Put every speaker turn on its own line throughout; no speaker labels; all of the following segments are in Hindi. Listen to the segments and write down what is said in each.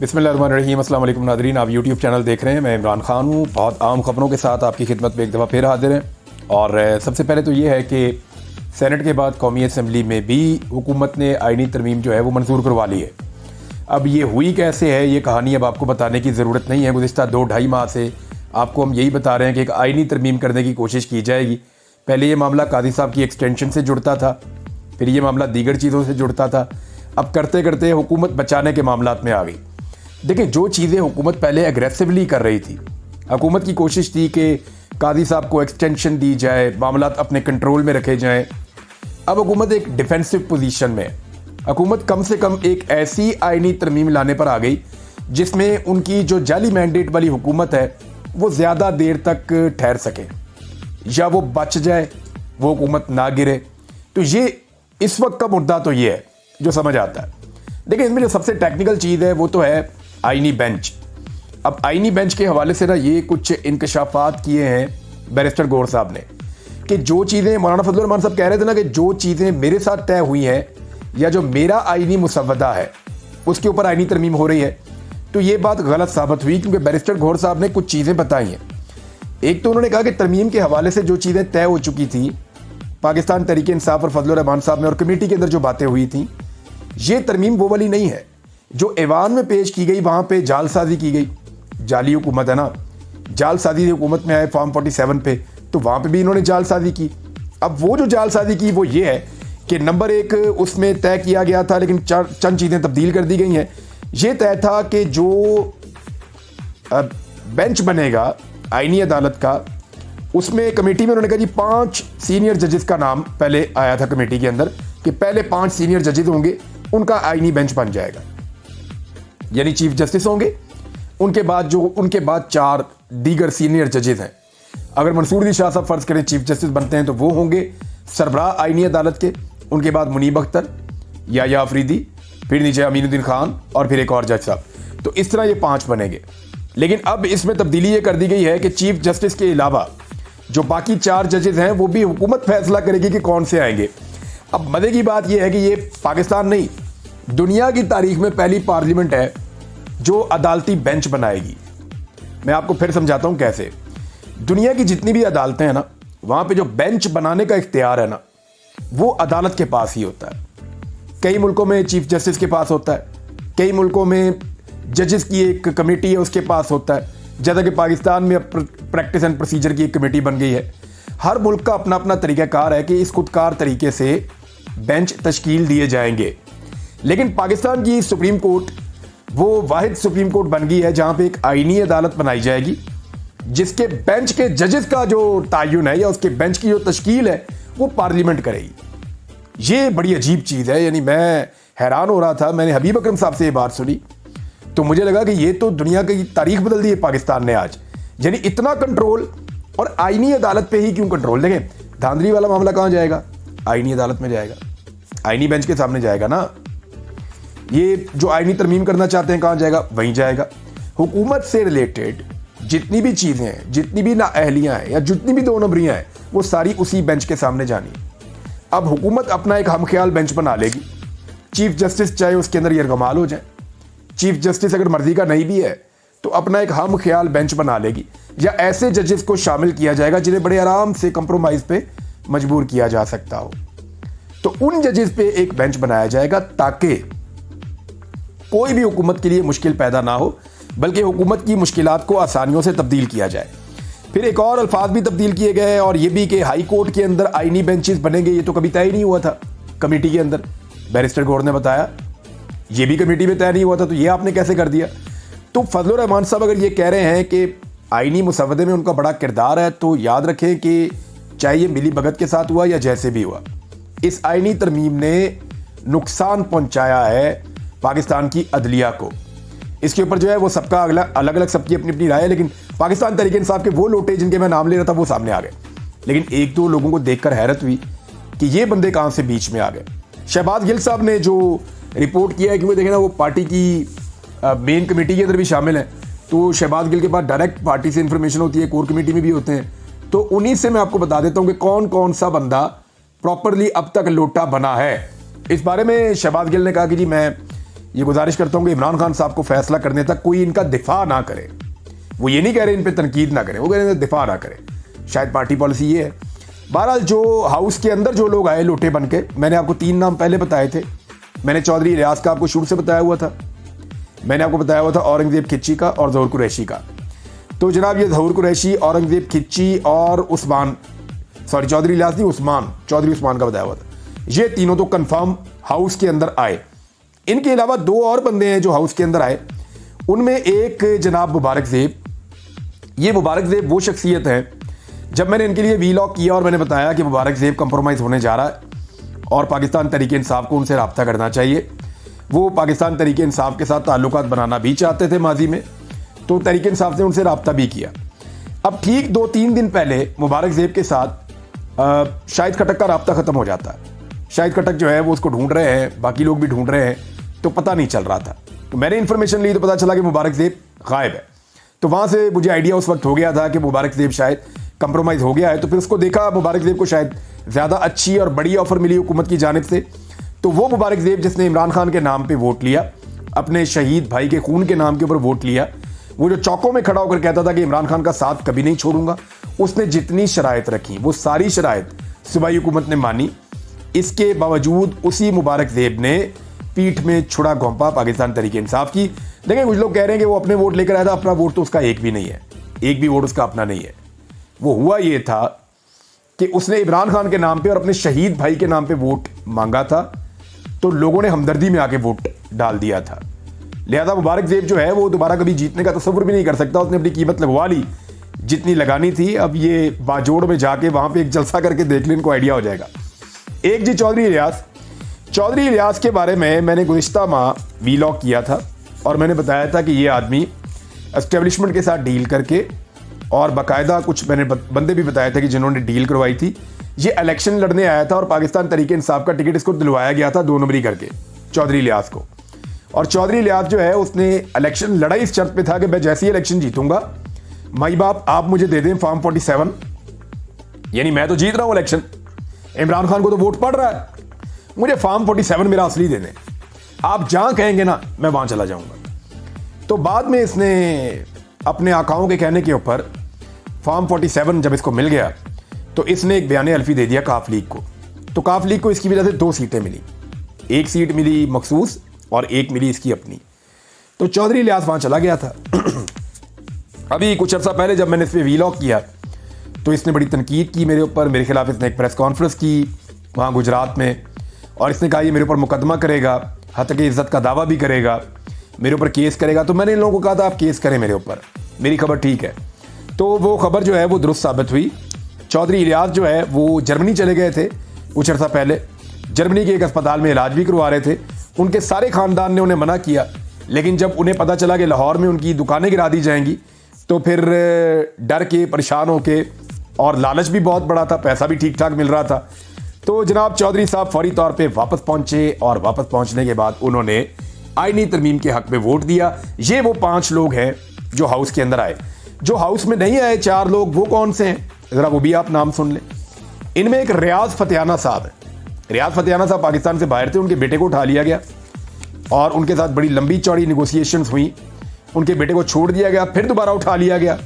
बिस्मिल्लाहिर्रहमानिर्रहीम। अस्सलाम वालेकुम नाज़रीन, आप यूट्यूब चैनल देख रहे हैं। मैं इमरान खान हूँ। बहुत आम खबरों के साथ आपकी खिदमत में एक दफ़ा फिर हाजिर हैं। और सबसे पहले तो ये है कि सेनेट के बाद कौमी असम्बली में भी हुकूमत ने आइनी तरमीम जो है वो मंजूर करवा ली है। अब ये हुई कैसे है, ये कहानी अब आपको बताने की ज़रूरत नहीं है। गुज़िश्ता 2-2.5 माह से आपको हम यही बता रहे हैं कि एक आइनी तरमीम करने की कोशिश की जाएगी। पहले ये मामला कादी साहब की एक्सटेंशन से जुड़ता था, फिर ये मामला दीगर चीज़ों से जुड़ता था। अब करते करते हुकूमत बचाने के मामलात में आ गई। देखिए, जो चीज़ें हुकूमत पहले एग्रेसिवली कर रही थी, हुकूमत की कोशिश थी कि कादी साहब को एक्सटेंशन दी जाए, मामलात अपने कंट्रोल में रखे जाएं। अब हुकूमत एक डिफेंसिव पोजीशन में है। हुकूमत कम से कम एक ऐसी आइनी तरमीम लाने पर आ गई जिसमें उनकी जो जाली मैंडेट वाली हुकूमत है वो ज़्यादा देर तक ठहर सके या वो बच जाए, वो हुकूमत ना गिरे। तो ये इस वक्त का मुद्दा तो ये है जो समझ आता है। देखिए, इसमें जो सबसे टेक्निकल चीज़ है वो तो है आइनी बेंच। अब आइनी बेंच के हवाले से ना ये कुछ इंकशाफात किए हैं बैरिस्टर गौहर साहब ने कि जो चीज़ें मौलाना फजलुर रहमान साहब कह रहे थे ना कि जो चीज़ें मेरे साथ तय हुई हैं या जो मेरा आइनी मुसव्वदा है उसके ऊपर आइनी तरमीम हो रही है, तो ये बात गलत साबित हुई क्योंकि बैरिस्टर गौहर साहब ने कुछ चीज़ें बताई हैं। एक तो उन्होंने कहा कि तरमीम के हवाले से जो चीज़ें तय हो चुकी थी पाकिस्तान तहरीक इंसाफ और फजलुर रहमान साहब में और कमेटी के अंदर जो बातें हुई थी, ये तरमीम वो वाली नहीं है जो ऐवान में पेश की गई। वहाँ पे जालसाजी की गई, जाली हुकूमत है ना, जालसाजी हुकूमत में आए फॉर्म 47 पे, तो वहाँ पे भी इन्होंने जालसाजी की। अब वो जो जालसाजी की वो ये है कि नंबर 1 उसमें तय किया गया था, लेकिन चंद चीज़ें तब्दील कर दी गई हैं। ये तय था कि जो बेंच बनेगा आइनी अदालत का, उसमें कमेटी में उन्होंने कहा जी 5 सीनियर जजेस का नाम पहले आया था कमेटी के अंदर कि पहले 5 सीनियर जजेस होंगे, उनका आइनी बेंच बन जाएगा, यानी चीफ जस्टिस होंगे। उनके बाद 4 दीगर सीनियर जजेस हैं। अगर मंसूर अली शाह साहब फर्ज करें चीफ जस्टिस बनते हैं तो वो होंगे सरबराह आइनी अदालत के। उनके बाद मुनीब अख्तर, या अफरीदी, फिर नीचे अमीनुद्दीन खान और फिर एक और जज साहब। तो इस तरह ये 5 बनेंगे। लेकिन अब इसमें तब्दीली ये कर दी गई है कि चीफ जस्टिस के अलावा जो बाकी 4 जजेस हैं वो भी हुकूमत फैसला करेगी कि कौन से आएंगे। अब मजे की बात यह है कि ये पाकिस्तान नहीं, दुनिया की तारीख में पहली पार्लियामेंट है जो अदालती बेंच बनाएगी। मैं आपको फिर समझाता हूं कैसे। दुनिया की जितनी भी अदालतें हैं ना, वहां पे जो बेंच बनाने का इख्तियार है ना, वो अदालत के पास ही होता है। कई मुल्कों में चीफ जस्टिस के पास होता है, कई मुल्कों में जजेस की एक कमेटी है उसके पास होता है। जैसा कि पाकिस्तान में प्रैक्टिस एंड प्रोसीजर की एक कमेटी बन गई है। हर मुल्क का अपना अपना तरीक़ाकार है कि इस खुदकार तरीके से बेंच तश्कील दिए जाएंगे। लेकिन पाकिस्तान की सुप्रीम कोर्ट वो वाहिद सुप्रीम कोर्ट बन गई है जहां पे एक आईनी अदालत बनाई जाएगी जिसके बेंच के जजेस का जो तयन है या उसके बेंच की जो तश्कील है वो पार्लियामेंट करेगी। ये बड़ी अजीब चीज़ है। यानी मैं हैरान हो रहा था, मैंने हबीब अकरम साहब से ये बात सुनी तो मुझे लगा कि ये तो दुनिया की तारीख बदल दी है पाकिस्तान ने आज। यानी इतना कंट्रोल, और आईनी अदालत पे ही क्यों कंट्रोल। देखें, धांधली वाला मामला कहां जाएगा? आईनी अदालत में जाएगा, आईनी बेंच के सामने जाएगा ना। ये जो आईनी तरमीम करना चाहते हैं कहां जाएगा? वहीं जाएगा। हुकूमत से रिलेटेड जितनी भी चीजें हैं, जितनी भी नाअहलियां हैं या जितनी भी 2 नंबरियां हैं, वो सारी उसी बेंच के सामने जानी। अब हुकूमत अपना एक हमख्याल बेंच बना लेगी। चीफ जस्टिस चाहे उसके अंदर यरगमाल हो जाए, चीफ जस्टिस अगर मर्जी का नहीं भी है तो अपना एक हम ख्याल बेंच बना लेगी, या ऐसे जजेस को शामिल किया जाएगा जिन्हें बड़े आराम से कंप्रोमाइज पे मजबूर किया जा सकता हो। तो उन जजेस पे एक बेंच बनाया जाएगा ताकि कोई भी हुकूमत के लिए मुश्किल पैदा ना हो, बल्कि हुकूमत की मुश्किलात को आसानियों से तब्दील किया जाए। फिर एक और अल्फाज भी तब्दील किए गए और ये भी कि हाई कोर्ट के अंदर आईनी बेंचेस बनेंगे। ये तो कभी तय नहीं हुआ था कमेटी के अंदर, बैरिस्टर गौहर ने बताया। ये भी कमेटी में तय नहीं हुआ था, तो ये आपने कैसे कर दिया? तो फजलुर रहमान साहब अगर ये कह रहे हैं कि आईनी मुसव्वदे में उनका बड़ा किरदार है, तो याद रखें कि चाहे ये मिली भगत के साथ हुआ या जैसे भी हुआ, इस आईनी तरमीम ने नुकसान पहुंचाया है पाकिस्तान की अदलिया को। इसके ऊपर जो है वो सबका अलग अलग सबकी अपनी अपनी राय है, लेकिन पाकिस्तान तहरीक इंसाफ के वो लोटे जिनके मैं नाम ले रहा था वो सामने आ गए। लेकिन 1-2 लोगों को देखकर हैरत हुई कि ये बंदे कहां से बीच में आ गए। शहबाज गिल साहब ने जो रिपोर्ट किया है कि वो देखें ना, वो पार्टी की मेन कमेटी के अंदर भी शामिल है, तो शहबाज गिल के पास डायरेक्ट पार्टी से इंफॉर्मेशन होती है, कोर कमेटी में भी होते हैं। तो उन्हीं से मैं आपको बता देता हूं कि कौन कौन सा बंदा प्रॉपरली अब तक लोटा बना है। इस बारे में शहबाज गिल ने कहा कि जी मैं ये गुजारिश करता हूँ कि इमरान खान साहब को फैसला करने तक कोई इनका दिफा ना करे। वो ये नहीं कह रहे इन पे तनकीद ना करें, वो कह रहे हैं दिफा ना करें। शायद पार्टी पॉलिसी ये है। बहरहाल जो हाउस के अंदर जो लोग आए लोटे बन के, मैंने आपको 3 नाम पहले बताए थे। मैंने चौधरी इलियास का आपको शुरू से बताया हुआ था, मैंने आपको बताया हुआ था औरंगजेब खिच्ची का और ज़हूर कुरैशी का। तो जनाब ये ज़हूर कुरैशी, औरंगजेब खिच्ची और उस्मान, सॉरी चौधरी इलियास नहीं, उस्मान, चौधरी उस्मान का बताया हुआ था। ये तीनों तो कंफर्म हाउस के अंदर आए। इनके अलावा 2 और बंदे हैं जो हाउस के अंदर आए। उनमें एक जनाब मुबारक ज़ेब। ये मुबारक ज़ेब वो शख्सियत है, जब मैंने इनके लिए वीलॉग किया और मैंने बताया कि मुबारक ज़ेब कंप्रोमाइज़ होने जा रहा है और पाकिस्तान तहरीक इंसाफ को उनसे रब्ता करना चाहिए। वो पाकिस्तान तहरीक इंसाफ के साथ ताल्लुकात बनाना भी चाहते थे माजी में, तो तहरीक इंसाफ ने उनसे रब्ता भी किया। अब ठीक 2-3 दिन पहले मुबारक ज़ेब के साथ शाहिद खटक का रब्ता ख़त्म हो जाता है। शाहिद खटक जो है वो उसको ढूंढ रहे हैं, बाकी लोग भी ढूंढ रहे हैं, तो पता नहीं चल रहा था। तो मैंने इन्फॉर्मेशन ली तो पता चला कि मुबारक ज़ेब गायब है। तो वहाँ से मुझे आइडिया उस वक्त हो गया था कि मुबारक ज़ेब शायद कंप्रोमाइज़ हो गया है। तो फिर उसको देखा, मुबारक ज़ेब को शायद ज़्यादा अच्छी और बड़ी ऑफर मिली हुकूमत की जानिब से। तो वो मुबारक ज़ेब जिसने इमरान खान के नाम पे वोट लिया, अपने शहीद भाई के खून के नाम के ऊपर वोट लिया, वो जो चौकों में खड़ा होकर कहता था कि इमरान खान का साथ कभी नहीं छोड़ूंगा, उसने जितनी शराइत रखी वो सारी शराइत सूबाई हुकूमत ने मानी। इसके बावजूद उसी मुबारक ज़ेब ने पीठ में छुड़ा घोंपा पाकिस्तान तहरीक इंसाफ की। लेकिन कुछ लोग कह रहे हैं कि वो अपने वोट लेकर आया था, अपना वोट तो उसका एक भी नहीं है, एक भी वोट उसका अपना नहीं है। वो हुआ ये था कि उसने इमरान खान के नाम पे और अपने शहीद भाई के नाम पे वोट मांगा था, तो लोगों ने हमदर्दी में आके वोट डाल दिया था। लिहाजा मुबारक ज़ेब जो है वो दोबारा कभी जीतने का तस्वुर भी नहीं कर सकता। उसने अपनी कीमत लगवा ली जितनी लगानी थी। अब ये बाजोड़ में जाके वहां पे एक जलसा करके देख ले, इनको आइडिया हो जाएगा। एक जी चौधरी इलियास। चौधरी इलियास के बारे में मैंने गुज़िश्ता माह वीलॉग किया था और मैंने बताया था कि ये आदमी एस्टेब्लिशमेंट के साथ डील करके, और बाकायदा कुछ मैंने बंदे भी बताए थे कि जिन्होंने डील करवाई थी। ये इलेक्शन लड़ने आया था और पाकिस्तान तहरीक इंसाफ का टिकट इसको दिलवाया गया था 2 नंबरी करके चौधरी इलियास को। और चौधरी इलियास जो है उसने इलेक्शन लड़ा इस शर्त पे था कि मैं जैसे ही इलेक्शन जीतूंगा, माई बाप आप मुझे दे दें फॉर्म 47, यानी मैं तो जीत रहा हूं इलेक्शन, इमरान खान को तो वोट पड़ रहा है, मुझे फॉर्म 47 मेरा असली दे दें, आप जहां कहेंगे ना मैं वहां चला जाऊंगा। तो बाद में इसने अपने आकाओं के कहने के ऊपर फॉर्म 47 जब इसको मिल गया तो इसने एक बयान हल्फी दे दिया काफ लीग को। तो काफ लीग को इसकी वजह से 2 सीटें मिली, 1 सीट मिली मखसूस और 1 मिली इसकी अपनी। तो चौधरी इलियास वहां चला गया था। अभी कुछ अर्सा पहले जब मैंने इस पर वीलॉग किया तो इसने बड़ी तनकीद की मेरे ऊपर। मेरे खिलाफ इसने एक प्रेस कॉन्फ्रेंस की वहाँ गुजरात में, और इसने कहा ये मेरे ऊपर मुकदमा करेगा, हत्या की इज्जत का दावा भी करेगा, मेरे ऊपर केस करेगा। तो मैंने इन लोगों को कहा था आप केस करें मेरे ऊपर, मेरी खबर ठीक है। तो वो खबर जो है वो दुरुस्त साबित हुई। चौधरी इलियास जो है वो जर्मनी चले गए थे कुछ अर्सा पहले, जर्मनी के एक अस्पताल में इलाज भी करवा रहे थे। उनके सारे ख़ानदान ने उन्हें मना किया, लेकिन जब उन्हें पता चला कि लाहौर में उनकी दुकानें गिरा दी जाएंगी तो फिर डर के, परेशान होके, और लालच भी बहुत बड़ा था, पैसा भी ठीक ठाक मिल रहा था, तो जनाब चौधरी साहब फौरी तौर पे वापस पहुंचे। और वापस पहुंचने के बाद उन्होंने आईनी तरमीम के हक में वोट दिया। ये वो 5 लोग हैं जो हाउस के अंदर आए। जो हाउस में नहीं आए 4 लोग, वो कौन से हैं ज़रा वो भी आप नाम सुन लें। इनमें एक रियाज फतेहाना साहब है। रियाज फतेहाना साहब पाकिस्तान से बाहर थे, उनके बेटे को उठा लिया गया और उनके साथ बड़ी लंबी चौड़ी निगोसिएशंस हुई, उनके बेटे को छोड़ दिया गया, फिर दोबारा उठा लिया गया।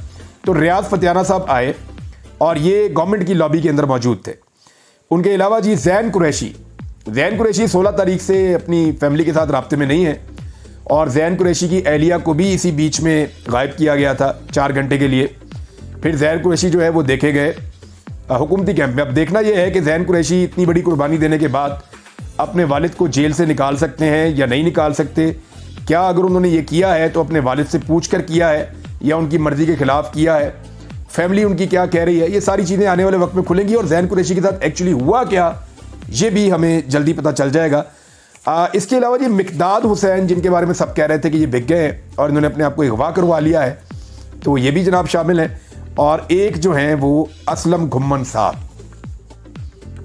तो रियाज फतेहाना साहब आए और ये गवर्नमेंट की लॉबी के अंदर मौजूद थे। उनके अलावा जी ज़ैन कुरैशी 16 तारीख से अपनी फैमिली के साथ राब्ते में नहीं है, और ज़ैन कुरैशी की एहलिया को भी इसी बीच में गायब किया गया था 4 घंटे के लिए। फिर ज़ैन कुरैशी जो है वो देखे गए हुकूमती कैंप में। अब देखना यह है कि ज़ैन कुरैशी इतनी बड़ी कुर्बानी देने के बाद अपने वालिद को जेल से निकाल सकते हैं या नहीं निकाल सकते। क्या अगर उन्होंने ये किया है तो अपने वालिद से पूछ कर किया है या उनकी मर्जी के खिलाफ किया है, फैमिली उनकी क्या कह रही है, ये सारी चीज़ें आने वाले वक्त में खुलेंगी। और ज़ैन कुरैशी के साथ एक्चुअली हुआ क्या ये भी हमें जल्दी पता चल जाएगा। इसके अलावा जी मिकदाद हुसैन, जिनके बारे में सब कह रहे थे कि ये बिक गए हैं और इन्होंने अपने आप को अगवा करवा लिया है, तो ये भी जनाब शामिल हैं। और एक जो हैं वो असलम घुम्मन साहब,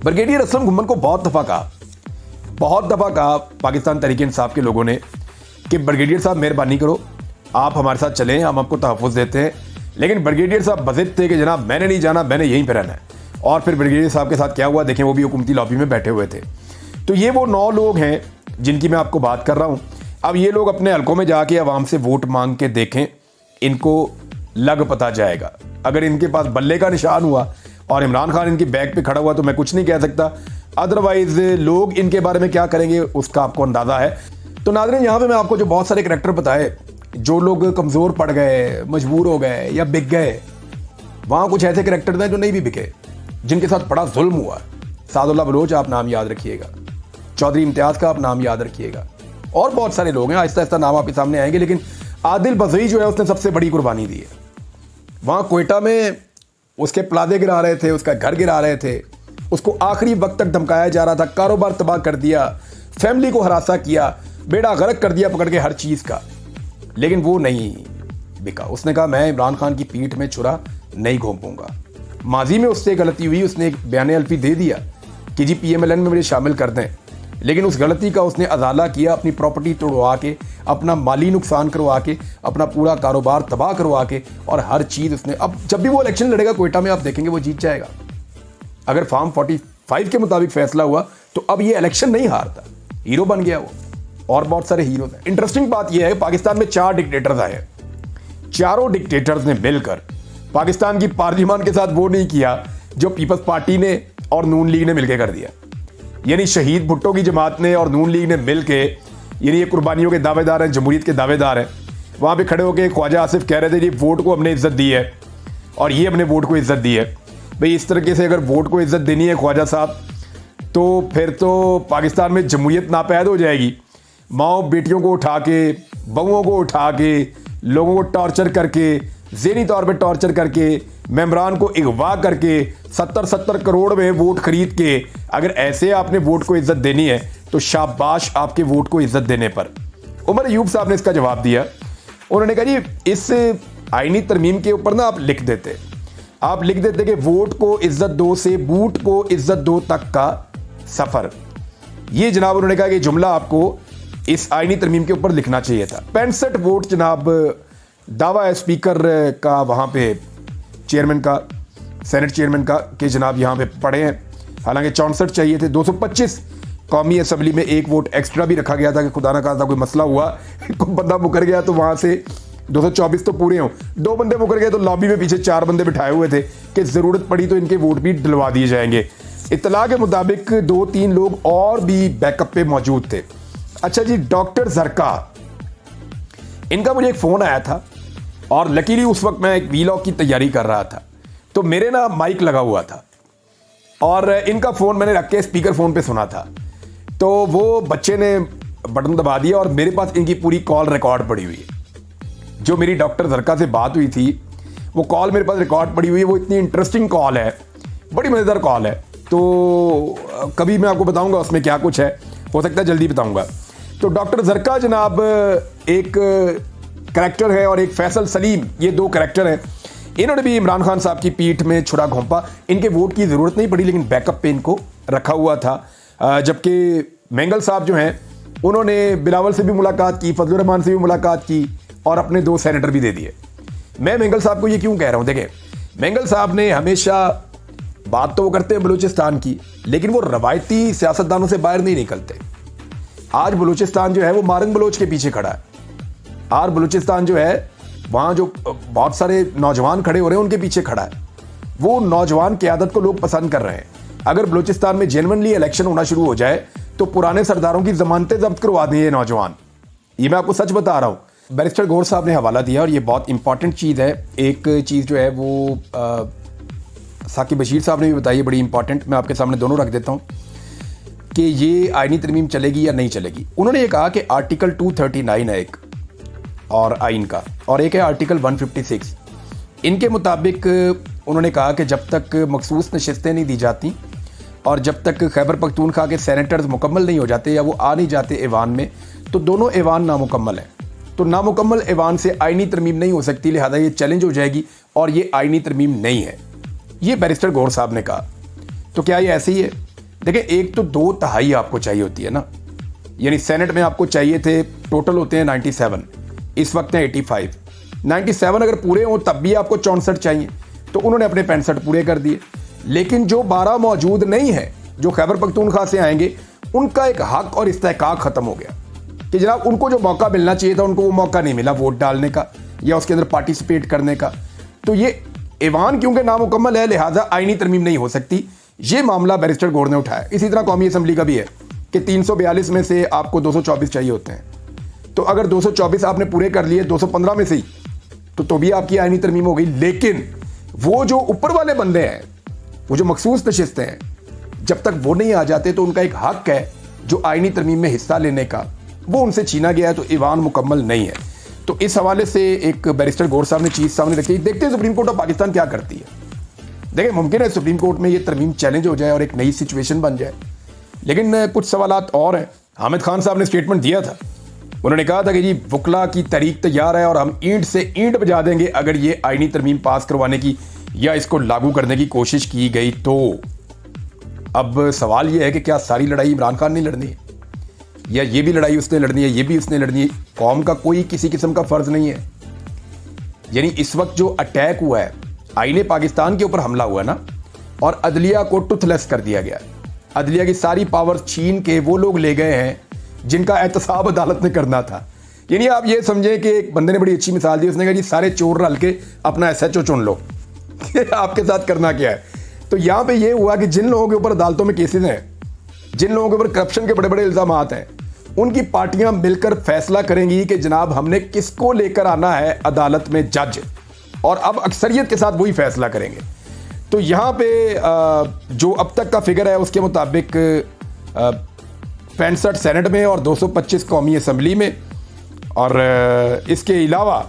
ब्रिगेडियर असलम घुम्मन को बहुत दफ़ा कहा पाकिस्तान तहरीक इंसाफ के लोगों ने कि ब्रिगेडियर साहब मेहरबानी करो, आप हमारे साथ चलें, हम आपको तहफ़्फ़ुज़ देते हैं। लेकिन ब्रिगेडियर साहब बज़िद थे कि जनाब मैंने नहीं जाना, मैंने यहीं पर रहना है। और फिर ब्रिगेडियर साहब के साथ क्या हुआ देखें, वो भी हुकूमती लॉबी में बैठे हुए थे। तो ये वो 9 लोग हैं जिनकी मैं आपको बात कर रहा हूँ। अब ये लोग अपने हलकों में जाके आवाम से वोट मांग के देखें, इनको लग पता जाएगा। अगर इनके पास बल्ले का निशान हुआ और इमरान खान इनकी बैक पे खड़ा हुआ तो मैं कुछ नहीं कह सकता, अदरवाइज लोग इनके बारे में क्या करेंगे उसका आपको अंदाजा है। तो नाज़रीन, यहाँ पे मैं आपको जो बहुत सारे करैक्टर बताए, जो लोग कमज़ोर पड़ गए, मजबूर हो गए या बिक गए, वहाँ कुछ ऐसे करैक्टर हैं जो नहीं भी बिके, जिनके साथ बड़ा जुल्म हुआ। सादुल्लाह बलोच आप नाम याद रखिएगा, चौधरी इम्तियाज़ का आप नाम याद रखिएगा, और बहुत सारे लोग हैं, आहिस्ता आहिस्ता नाम आपके सामने आएंगे। लेकिन आदिल बज़ई जो है उसने सबसे बड़ी कुर्बानी दी है। वहाँ कोयटा में उसके प्लाजे गिरा रहे थे, उसका घर गिरा रहे थे, उसको आखिरी वक्त तक धमकाया जा रहा था, कारोबार तबाह कर दिया, फैमिली को हरासा किया, बेड़ा गर्क कर दिया पकड़ के हर चीज़ का। लेकिन वो नहीं बिका। उसने कहा मैं इमरान खान की पीठ में छुरा नहीं घोंपूंगा। माजी में उससे गलती हुई, उसने एक बयान अल्फी दे दिया कि जी PMLN में मुझे शामिल कर दें, लेकिन उस गलती का उसने अजाला किया, अपनी प्रॉपर्टी तोड़वा के, अपना माली नुकसान करवा के, अपना पूरा कारोबार तबाह करवा के, और हर चीज़ उसने। अब जब भी वो इलेक्शन लड़ेगा कोयटा में, आप देखेंगे वो जीत जाएगा। अगर फॉर्म 45 के मुताबिक फैसला हुआ तो अब ये इलेक्शन नहीं हारता, हीरो बन गया वो, और बहुत सारे हीरो हैं। इंटरेस्टिंग बात यह है, पाकिस्तान में 4 डिक्टेटर्स आए हैं। चारों डिक्टेटर्स ने मिलकर पाकिस्तान की पार्लियामान के साथ वो नहीं किया जो पीपल्स पार्टी ने और नून लीग ने मिलकर कर दिया। यानी शहीद भुट्टो की जमात ने और नून लीग ने मिलकर, यानी ये कुर्बानियों के दावेदार हैं, जमहूरियत के दावेदार हैं, वहाँ पे खड़े होकर ख्वाजा आसिफ कह रहे थे जी वोट को हमने इज्जत दी है और ये अपने वोट को इज्जत दी है। भाई इस तरीके से अगर वोट को इज्जत देनी है ख्वाजा साहब, तो फिर तो पाकिस्तान में जमहूरियत नापैद हो जाएगी। माओ बेटियों को उठा के, बहुओं को उठा के, लोगों को टॉर्चर करके, ज़हनी तौर पे टॉर्चर करके, मेंबरान को अगवा करके, 70 करोड़ में वोट खरीद के, अगर ऐसे आपने वोट को इज्जत देनी है तो शाबाश आपके वोट को इज्जत देने पर। उमर अयूब साहब ने इसका जवाब दिया। उन्होंने कहा जी इस आईनी तरमीम के ऊपर ना आप लिख देते कि वोट को इज्जत दो से बूट को इज्जत दो तक का सफ़र। ये जनाब उन्होंने कहा कि जुमला आपको इस आईनी तरमीम के ऊपर लिखना चाहिए था। 65 वोट जनाब दावा है स्पीकर का, वहाँ पे चेयरमैन का, सेनेट चेयरमैन का, कि जनाब यहाँ पे पड़े हैं। हालांकि 64 चाहिए थे। 225 कौमी असम्बली में 1 वोट एक्स्ट्रा भी रखा गया था कि खुदा ना खास्ता कोई मसला हुआ, कोई बंदा मुकर गया तो वहाँ से 224 तो पूरे हों। 2 बंदे मुकर गए तो लॉबी में पीछे 4 बंदे बिठाए हुए थे कि ज़रूरत पड़ी तो इनके वोट भी डलवा दिए जाएंगे। इत्तला के मुताबिक 2-3 लोग और भी बैकअप पे मौजूद थे। अच्छा जी, डॉक्टर जरका, इनका मुझे एक फ़ोन आया था और लकीली उस वक्त मैं एक वीलॉग की तैयारी कर रहा था, तो मेरे ना माइक लगा हुआ था और इनका फ़ोन मैंने रख के स्पीकर फ़ोन पे सुना था। तो वो बच्चे ने बटन दबा दिया और मेरे पास इनकी पूरी कॉल रिकॉर्ड पड़ी हुई है। जो मेरी डॉक्टर जरका से बात हुई थी वो कॉल मेरे पास रिकॉर्ड पड़ी हुई है। वो इतनी इंटरेस्टिंग कॉल है, बड़ी मज़ेदार कॉल है, तो कभी मैं आपको बताऊंगा उसमें क्या कुछ है, हो सकता है जल्दी बताऊंगा। तो डॉक्टर जरका जनाब एक करैक्टर है और एक फैसल सलीम, ये 2 करैक्टर हैं। इन्होंने भी इमरान खान साहब की पीठ में छुरा घोंपा। इनके वोट की ज़रूरत नहीं पड़ी लेकिन बैकअप पे इनको रखा हुआ था। जबकि मेंगल साहब जो हैं उन्होंने बिलावल से भी मुलाकात की, फजलुर रहमान से भी मुलाकात की और अपने 2 सेनेटर भी दे दिए। मैं मेंगल साहब को ये क्यों कह रहा हूँ, देखें मेंगल साहब ने हमेशा बात तो वो करते हैं बलूचिस्तान की, लेकिन वो रवायती सियासतदानों से बाहर नहीं निकलते। आज बलूचिस्तान जो है वो मारंग बलोच के पीछे खड़ा है। आज बलूचिस्तान जो है वहाँ जो बहुत सारे नौजवान खड़े हो रहे हैं उनके पीछे खड़ा है। वो नौजवान क़यादत को लोग पसंद कर रहे हैं। अगर बलूचिस्तान में जेन्युइनली इलेक्शन होना शुरू हो जाए तो पुराने सरदारों की जमानतें जब्त करवा दें ये नौजवान। ये मैं आपको सच बता रहा हूँ। बैरिस्टर गौर साहब ने हवाला दिया और ये बहुत इंपॉर्टेंट चीज़ है। एक चीज़ जो है वो साकिब बशीर साहब ने भी बताई है, बड़ी इंपॉर्टेंट। मैं आपके सामने दोनों रख देता हूँ कि ये आईनी तरमीम चलेगी या नहीं चलेगी। उन्होंने ये कहा कि आर्टिकल 239 है एक और आइन का, और एक है आर्टिकल 156। इनके मुताबिक उन्होंने कहा कि जब तक मखसूस नशिस्तें नहीं दी जाती और जब तक खैबर पख्तूनख्वा के सेनेटर्स मुकम्मल नहीं हो जाते या वो आ नहीं जाते ऐवान में, तो दोनों ऐवान नामुकम्मल हैं। तो नामुकम्मल ऐवान से आईनी तरमीम नहीं हो सकती, लिहाजा ये चैलेंज हो जाएगी और ये आईनी तरमीम नहीं है। ये बैरिस्टर गौर साहब ने कहा। तो क्या ये ऐसे ही है? देखिए, एक तो 2/3 आपको चाहिए होती है ना, यानी सेनेट में आपको चाहिए थे, टोटल होते हैं 97, इस वक्त हैं 85। 97 अगर पूरे हों तब भी आपको 64 चाहिए, तो उन्होंने अपने 65 पूरे कर दिए। लेकिन जो 12 मौजूद नहीं है, जो खैबर पख्तूनख्वा से आएंगे, उनका एक हक और इस्तेहकाक ख़त्म हो गया। कि जनाब उनको जो मौका मिलना चाहिए था उनको वो मौका नहीं मिला वोट डालने का या उसके अंदर पार्टिसिपेट करने का। तो ये ऐवान क्योंकि नामुकम्मल है लिहाजा आईनी तरमीम नहीं हो सकती, ये मामला बैरिस्टर गौर ने उठाया। इसी तरह कौमी असम्बली का भी है कि 342 में से आपको 224 चाहिए होते हैं, तो अगर 224 आपने पूरे कर लिए 215 में से ही तो भी आपकी आईनी तरमीम हो गई। लेकिन वो जो ऊपर वाले बंदे हैं, वो जो मखसूस नशिस्तें हैं, जब तक वो नहीं आ जाते तो उनका एक हक है जो आईनी तरमीम में हिस्सा लेने का, वो उनसे छीना गया है, तो ईवान मुकम्मल नहीं है। तो इस हवाले से एक बैरिस्टर गौर साहब ने चीज़ सामने रखी। देखते हैं सुप्रीम कोर्ट ऑफ पाकिस्तान क्या करती है। देखिए मुमकिन है सुप्रीम कोर्ट में ये तरमीम चैलेंज हो जाए और एक नई सिचुएशन बन जाए, लेकिन कुछ सवालात और हैं। हामिद खान साहब ने स्टेटमेंट दिया था, उन्होंने कहा था कि जी वकला की तारीख तैयार है और हम ईंट से ईंट बजा देंगे अगर ये आईनी तरमीम पास करवाने की या इसको लागू करने की कोशिश की गई तो। अब सवाल ये है कि क्या सारी लड़ाई इमरान खान ने लड़नी है या ये भी लड़ाई उसने लड़नी है, ये भी उसने लड़नी है। कौम का कोई किसी किस्म का फर्ज नहीं है। यानी इस वक्त जो अटैक हुआ है, आईने पाकिस्तान के ऊपर हमला हुआ ना, और अदलिया को टुथलेस कर दिया गया। अदलिया की सारी पावर छीन के वो लोग ले गए हैं जिनका एहतसाब अदालत ने करना था। यानी आप ये समझें कि एक बंदे ने बड़ी अच्छी मिसाल दी, उसने कहा जी सारे चोर रल के अपना SHO चुन लो आपके साथ करना क्या है। तो यहां पे ये हुआ कि जिन लोगों के ऊपर अदालतों में केसेस हैं, जिन लोगों के ऊपर करप्शन के बड़े बड़े इल्जामात हैं, उनकी पार्टियां मिलकर फैसला करेंगी कि जनाब हमने किसको लेकर आना है अदालत में जज, और अब अक्सरियत के साथ वही फैसला करेंगे। तो यहां पे जो अब तक का फिगर है उसके मुताबिक 65 सेनेट में और 225 कौमी असम्बली में, और इसके अलावा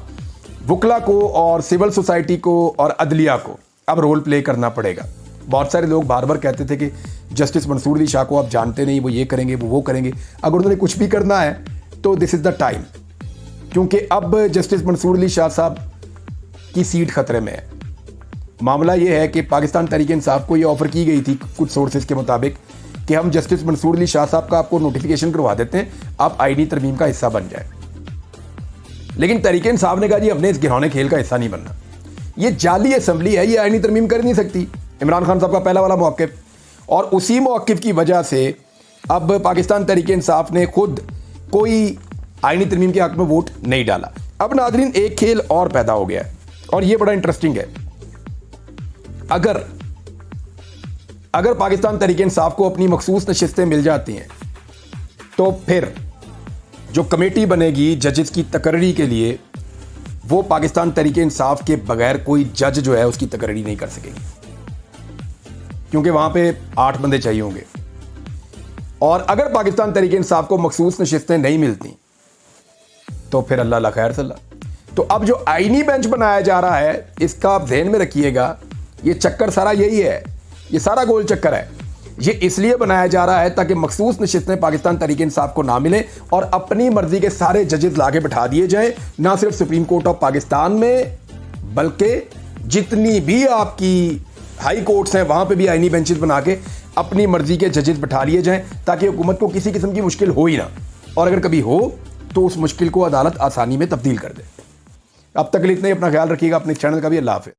वकला को और सिविल सोसाइटी को और अदलिया को अब रोल प्ले करना पड़ेगा। बहुत सारे लोग बार बार कहते थे कि जस्टिस मंसूर अली शाह को आप जानते नहीं, वो ये करेंगे वो करेंगे। अगर उन्होंने कुछ भी करना है तो दिस इज़ द टाइम, क्योंकि अब जस्टिस मंसूर अली शाह साहब की सीट खतरे में है। मामला ये है कि पाकिस्तान तहरीक इंसाफ को ये ऑफर की गई थी कुछ सोर्सेज के मुताबिक कि हम जस्टिस मंसूर अली शाह साहब का आपको नोटिफिकेशन करवा देते हैं, आप आईनी तरमीम का हिस्सा बन जाए। लेकिन तहरीक इंसाफ ने कहा जी हमने इस घिनौने खेल का हिस्सा नहीं बनना, ये जाली असम्बली है, ये आईनी तरमीम कर नहीं सकती। इमरान खान साहब का पहला वाला मौक़िफ़, और उसी मौक़िफ़ की वजह से अब पाकिस्तान तहरीक इंसाफ ने खुद कोई आईनी तरमीम के हक़ में वोट नहीं डाला। अब नाज़रीन एक खेल और पैदा हो गया है और ये बड़ा इंटरेस्टिंग है। अगर पाकिस्तान तहरीक इंसाफ को अपनी मखसूस नशिस्तें मिल जाती हैं तो फिर जो कमेटी बनेगी जजेस की तकर्री के लिए, वो पाकिस्तान तहरीक इंसाफ के बगैर कोई जज जो है उसकी तकर्री नहीं कर सकेगी, क्योंकि वहां पे 8 बंदे चाहिए होंगे। और अगर पाकिस्तान तहरीक इंसाफ को मखसूस नशिस्तें नहीं मिलती तो फिर अल्लाह खैर सल्ला। तो अब जो आईनी बेंच बनाया जा रहा है, इसका आप ध्यान में रखिएगा, ये चक्कर सारा यही है, ये सारा गोल चक्कर है। ये इसलिए बनाया जा रहा है ताकि मखसूस नशिस्तें पाकिस्तान तहरीक इंसाफ को ना मिले और अपनी मर्जी के सारे जजेस लाके बैठा दिए जाएं, ना सिर्फ सुप्रीम कोर्ट ऑफ पाकिस्तान में बल्कि जितनी भी आपकी हाई कोर्ट्स हैं वहां पे भी आईनी बेंचेस बना के अपनी मर्जी के जजेस बैठा लिए जाएं, ताकि हुकूमत को किसी किस्म की मुश्किल हो ही ना, और अगर कभी हो तो उस मुश्किल को अदालत आसानी में तब्दील कर दे। अब तक के लिए इतना ही, अपना ख्याल रखिएगा, अपने चैनल का भी। अल्लाह हाफ़िज़।